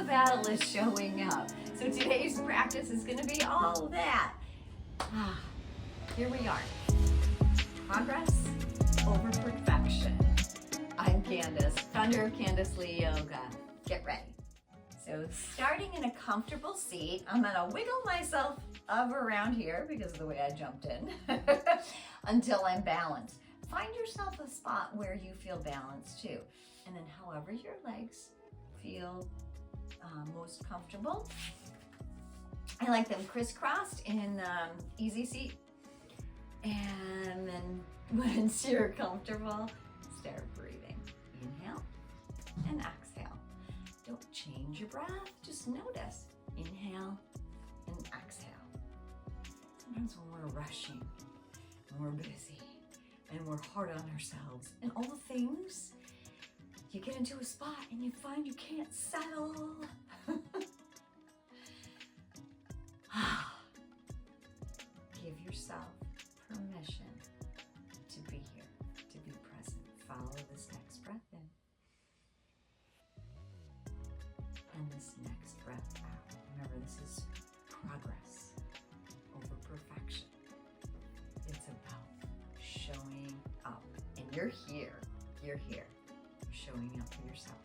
battle is showing up. So today's practice is going to be all that. Here we are. Progress over perfection. I'm Candace, founder of Candace Lee Yoga. Get ready. So starting in a comfortable seat, I'm going to wiggle myself up around here because of the way I jumped in until I'm balanced. Find yourself a spot where you feel balanced too. And then however your legs feel most comfortable. I like them crisscrossed in easy seat. And then once you're comfortable, start breathing. Inhale and exhale. Don't change your breath, just notice. Inhale and exhale. Sometimes when we're rushing, and we're busy, and we're hard on ourselves, and all the things, you get into a spot and you find you can't settle. Give yourself permission to be here, to be present. Follow this next breath in. And this next breath out. Remember, this is progress over perfection. It's about showing up. And you're here. You're here. You're showing up for yourself.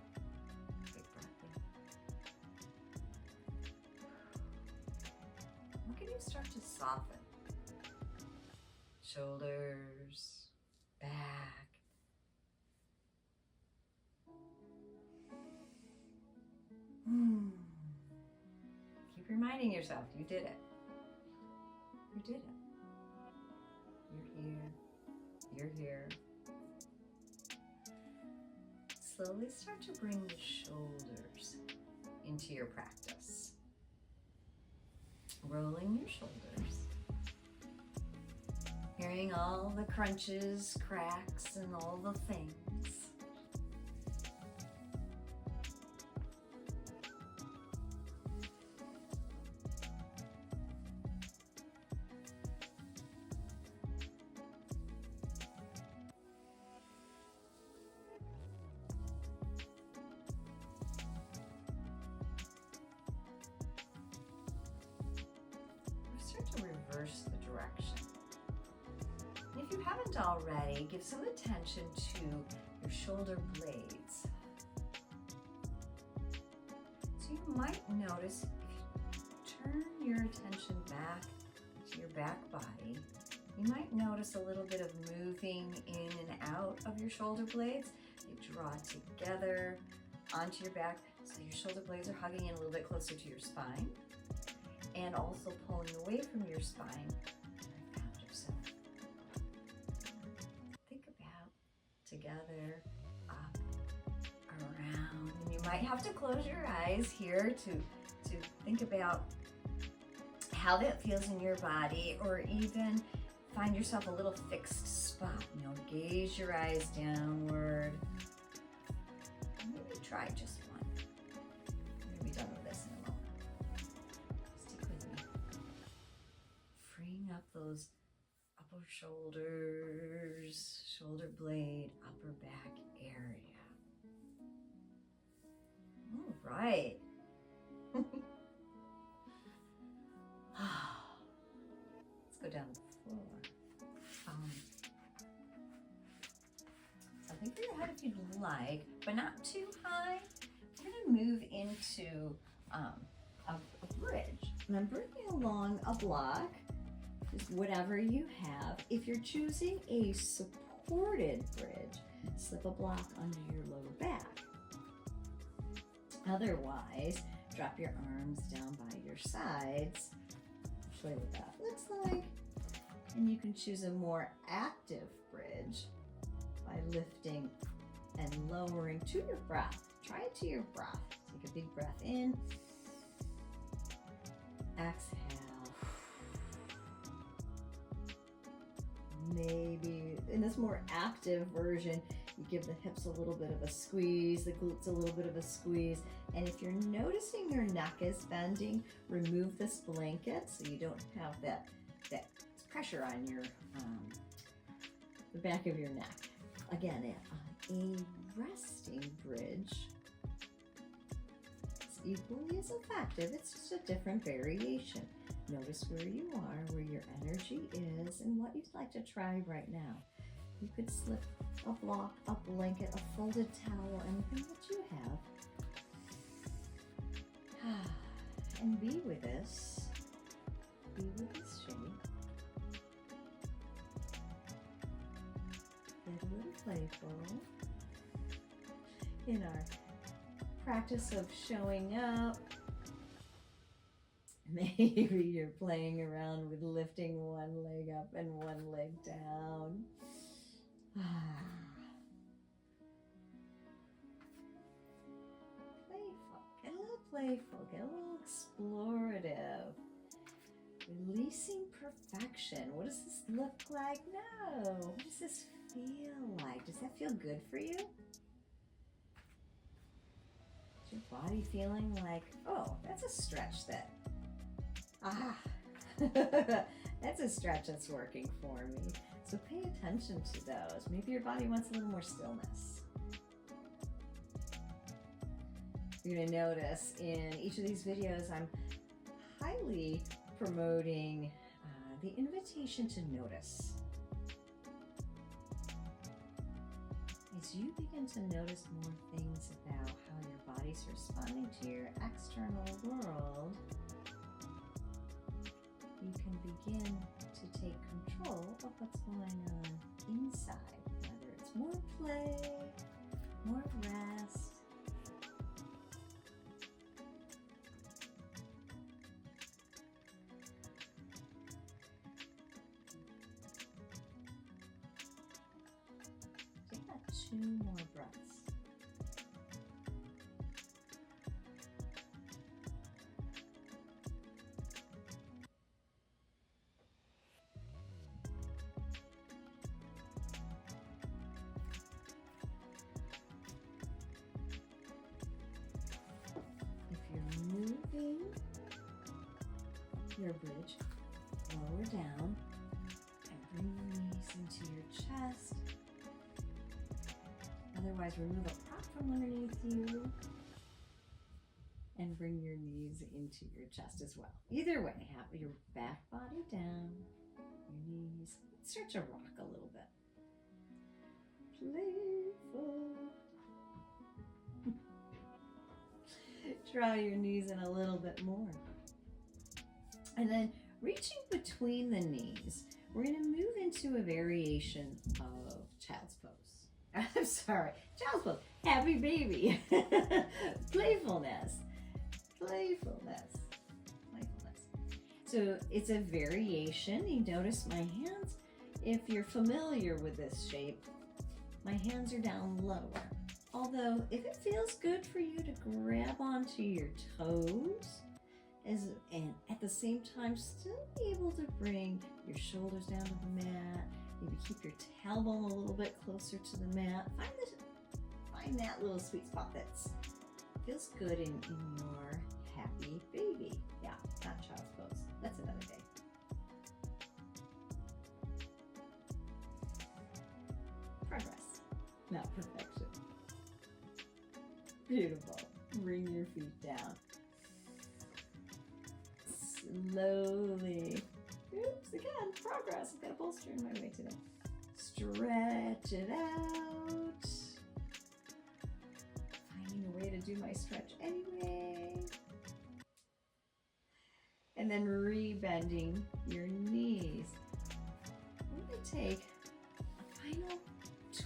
Big breath in. Look at you start to soften. Shoulders, back. Keep reminding yourself, you did it. You did it. You're here. You're here. Slowly start to bring the shoulders into your practice. Rolling your shoulders. Hearing all the crunches, cracks, and all the things. Start to reverse the direction. If you haven't already, give some attention to your shoulder blades. So you might notice if you turn your attention back to your back body, you might notice a little bit of moving in and out of your shoulder blades. They draw together onto your back, so your shoulder blades are hugging in a little bit closer to your spine and also pulling away from your spine. Together, up, around, and you might have to close your eyes here to think about how that feels in your body, or even find yourself a little fixed spot. You know, gaze your eyes downward. Maybe try just one. I'm gonna be done with this in a moment. Stick with me. Freeing up those upper shoulders, shoulder blade, upper back area. All right. Let's go down the floor. Something for your head if you'd like, but not too high. We're going to move into a bridge. And I'm bringing along a block. Just whatever you have. If you're choosing a supported bridge, slip a block under your lower back. Otherwise, drop your arms down by your sides. I'll show you what that looks like. And you can choose a more active bridge by lifting and lowering to your breath. Try it to your breath. Take a big breath in. Exhale. Maybe in this more active version, you give the hips a little bit of a squeeze, the glutes a little bit of a squeeze. And if you're noticing your neck is bending, remove this blanket so you don't have that pressure on your the back of your neck. Again, a resting bridge is equally as effective. It's just a different variation. Notice where you are, where your energy is, and what you'd like to try right now. You could slip a block, a blanket, a folded towel, anything that you have. And be with this. Be with this shape. Get a little playful in our practice of showing up. Maybe you're playing around with lifting one leg up and one leg down. Playful, get a little explorative. Releasing perfection. What does this look like? No. What does this feel like? Does that feel good for you? Is your body feeling like, oh, that's a stretch that, that's a stretch that's working for me. So pay attention to those. Maybe your body wants a little more stillness. You're going to notice in each of these videos, I'm highly promoting the invitation to notice. As you begin to notice more things about how your body's responding to your external world, you can begin to take control of what's going on inside, whether it's more play, more rest. Take about 2 more breaths. Moving your bridge lower down and bring your knees into your chest. Otherwise, remove a prop from underneath you and bring your knees into your chest as well. Either way, have your back body down, your knees. Start to rock a little bit. Playful. Draw your knees in a little bit more. And then reaching between the knees, we're going to move into a variation of child's pose. I'm sorry, child's pose. Happy baby. Playfulness. Playfulness. Playfulness. So it's a variation. You notice my hands. If you're familiar with this shape, my hands are down lower. Although, if it feels good for you to grab onto your toes, and at the same time still be able to bring your shoulders down to the mat, maybe keep your tailbone a little bit closer to the mat. Find that little sweet spot that feels good in your happy baby. Yeah, not child's pose. That's another day. Progress, not perfection. Beautiful. Bring your feet down. Slowly. Oops, again, progress. I've got a bolster in my way today. Stretch it out. Finding a way to do my stretch anyway. And then re-bending your knees. I'm going to take a final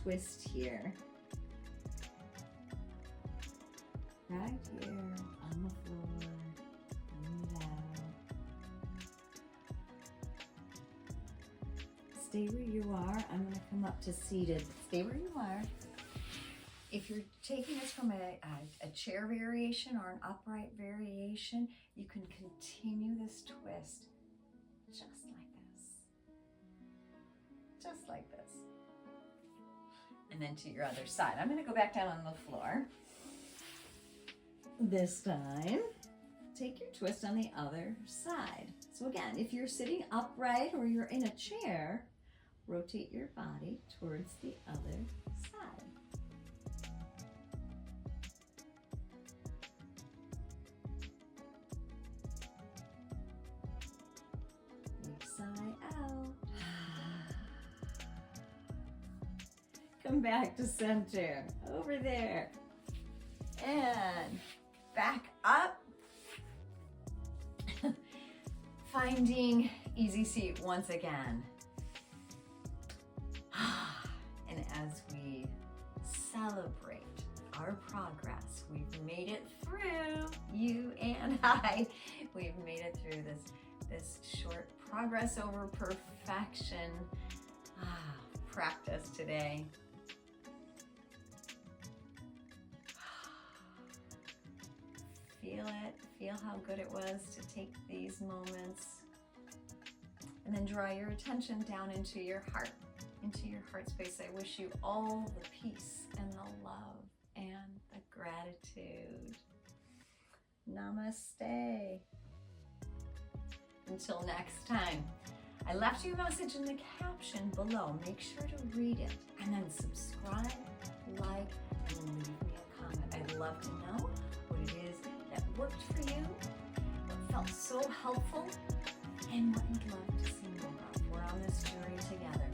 twist here. Right here on the floor, breathe out. Stay where you are. I'm going to come up to seated. Stay where you are. If you're taking this from a chair variation or an upright variation, you can continue this twist just like this. Just like this. And then to your other side. I'm going to go back down on the floor. This time, take your twist on the other side. So again, if you're sitting upright or you're in a chair, rotate your body towards the other side. Come back to center, over there. And back up. Finding easy seat once again. And as we celebrate our progress, we've made it through, you and I, we've made it through this short progress over perfection practice today. Feel it, feel how good it was to take these moments, and then draw your attention down into your heart space. I wish you all the peace and the love and the gratitude. Namaste. Until next time. I left you a message in the caption below. Make sure to read it and then subscribe, like, and leave me a comment. I'd love to know what it is that worked for you, what felt so helpful, and what you'd love to see more of. We're on this journey together.